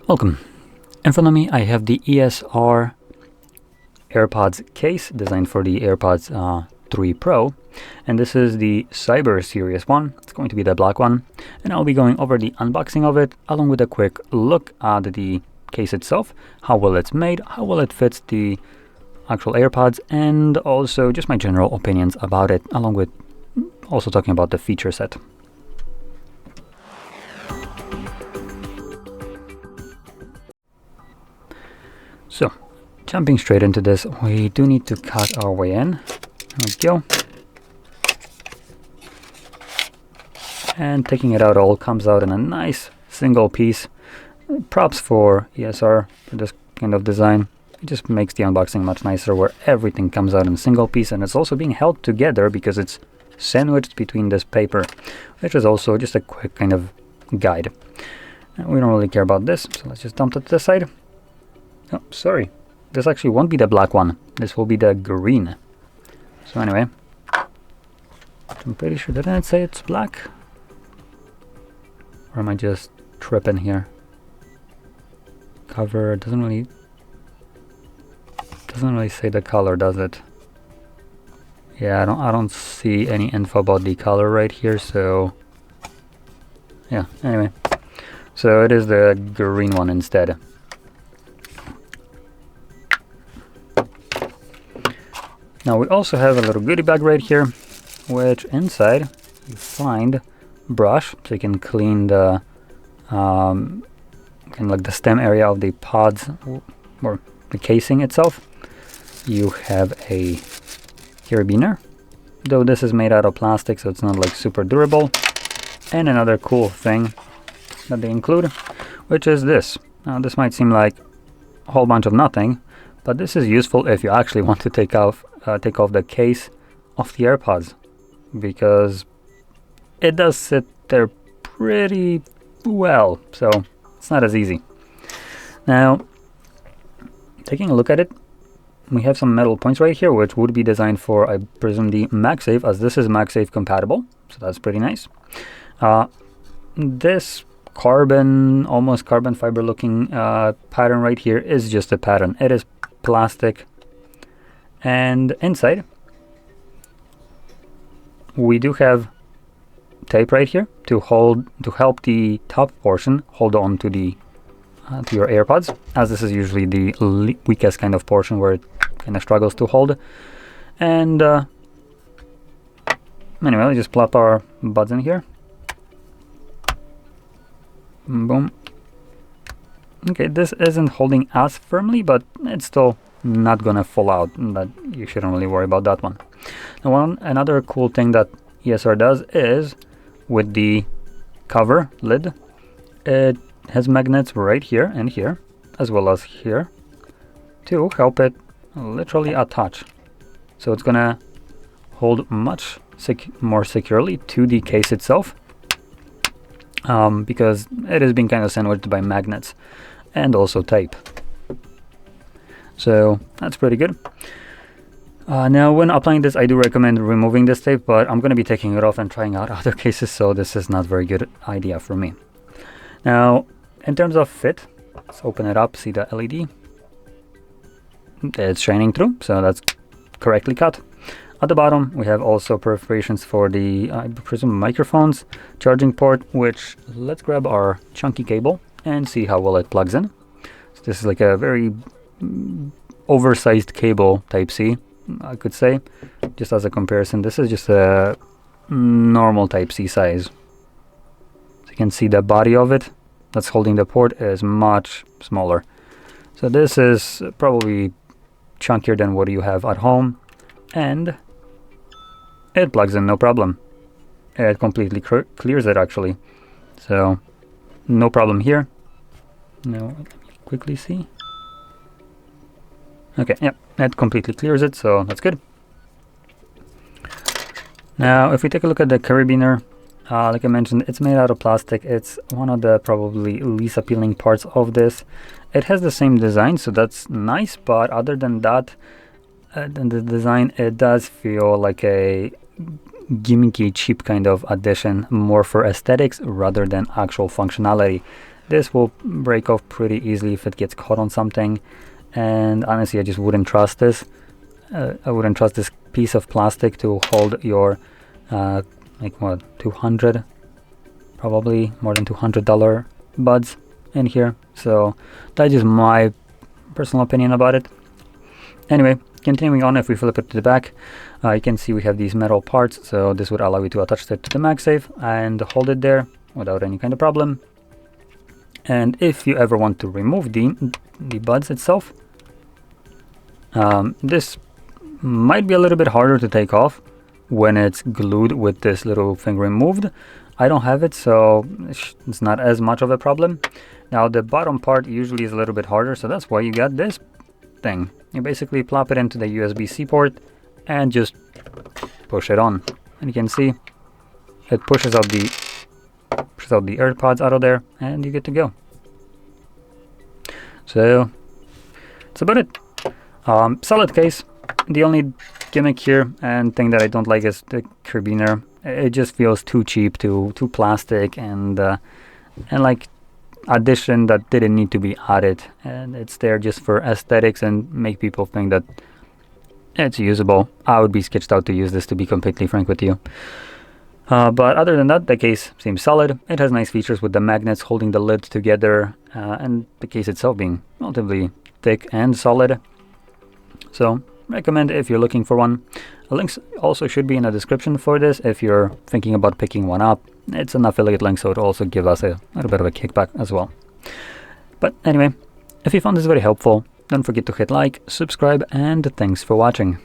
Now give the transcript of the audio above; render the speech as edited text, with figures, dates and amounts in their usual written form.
Welcome. In front of me I have the ESR AirPods case designed for the AirPods 3 Pro, and this is the Cyber Series one. It's going to be the black one, and I'll be going over the unboxing of it along with a quick look at the case itself, how well it's made, how well it fits the actual AirPods, and also just my general opinions about it, along with also talking about the feature set. So, jumping straight into this, we do need to cut our way in. There we go. And taking it out, all comes out in a nice single piece. Props for ESR for this kind of design. It just makes the unboxing much nicer, where everything comes out in a single piece, and it's also being held together because it's sandwiched between this paper, which is also just a quick kind of guide. We don't really care about this, so let's just dump it to the side. Oh, sorry. This actually won't be the black one. This will be the green. So anyway, I'm pretty sure, didn't it say it's black? Or am I just tripping here? Cover doesn't really say the color, does it? Yeah, I don't see any info about the color right here, so yeah, anyway. So it is the green one instead. Now we also have a little goodie bag right here, which inside you find brush, so you can clean the kind of like the stem area of the pods or the casing itself. You have a Carabiner, though this is made out of plastic, so it's not like super durable. And another cool thing that they include, which is this. Now this might seem like a whole bunch of nothing, but this is useful if you actually want to take off the case of the AirPods, because it does sit there pretty well, so it's not as easy. Now, taking a look at it, we have some metal points right here, which would be designed for, I presume, the MagSafe, as this is MagSafe compatible, so that's pretty nice. This almost carbon fiber looking pattern right here is just a pattern. It is plastic. And inside we do have tape right here to help the top portion hold on to the to your AirPods, as this is usually the weakest kind of portion where it kind of struggles to hold. And anyway, let's just plop our buds in here. Boom. Okay, this isn't holding as firmly, but it's still not gonna fall out, but you shouldn't really worry about that one. Now, another cool thing that ESR does is with the cover lid, it has magnets right here and here, as well as here, to help it literally attach. So it's gonna hold much more securely to the case itself, because it is being kind of sandwiched by magnets and also tape. So that's pretty good. Now, when applying this, I do recommend removing this tape, but I'm going to be taking it off and trying out other cases, so this is not a very good idea for me. Now, in terms of fit, let's open it up, see the LED. It's shining through, so that's correctly cut. At the bottom, we have also perforations for the, I presume, microphones, charging port, which, let's grab our chunky cable and see how well it plugs in. So this is like a very oversized cable, type C, I could say, just as a comparison. This is just a normal type C size. So you can see the body of it that's holding the port is much smaller. So this is probably chunkier than what you have at home, and it plugs in no problem. It completely clears it, actually. So no problem here. Now let me quickly see. Okay, yeah, that completely clears it, so that's good. Now, if we take a look at the Carabiner, like I mentioned, it's made out of plastic. It's one of the probably least appealing parts of this. It has the same design, so that's nice, but other than that, than the design, it does feel like a gimmicky, cheap kind of addition, more for aesthetics rather than actual functionality. This will break off pretty easily if it gets caught on something, and honestly I just wouldn't trust this. I wouldn't trust this piece of plastic to hold your like what, 200, probably more than $200 buds in here. So that's just my personal opinion about it. Anyway, continuing on, if we flip it to the back, you can see we have these metal parts, so this would allow you to attach it to the MagSafe and hold it there without any kind of problem. And if you ever want to remove the buds itself, this might be a little bit harder to take off when it's glued with this little thing removed. I don't have it, so it's not as much of a problem. Now the bottom part usually is a little bit harder, so that's why you got this thing. You basically plop it into the USB-C port and just push it on, and you can see it pushes out the AirPods out of there, and you're good to go. So that's about it. Solid case. The only gimmick here and thing that I don't like is the Carabiner. It just feels too cheap, too plastic, and like addition that didn't need to be added, and it's there just for aesthetics and make people think that it's usable. I would be sketched out to use this, to be completely frank with you. But other than that, the case seems solid. It has nice features with the magnets holding the lid together, and the case itself being relatively thick and solid. So recommend if you're looking for one. Links also should be in the description for this if you're thinking about picking one up. It's an affiliate link, so it'll also give us a little bit of a kickback as well. But anyway, if you found this very helpful, don't forget to hit like, subscribe, and thanks for watching.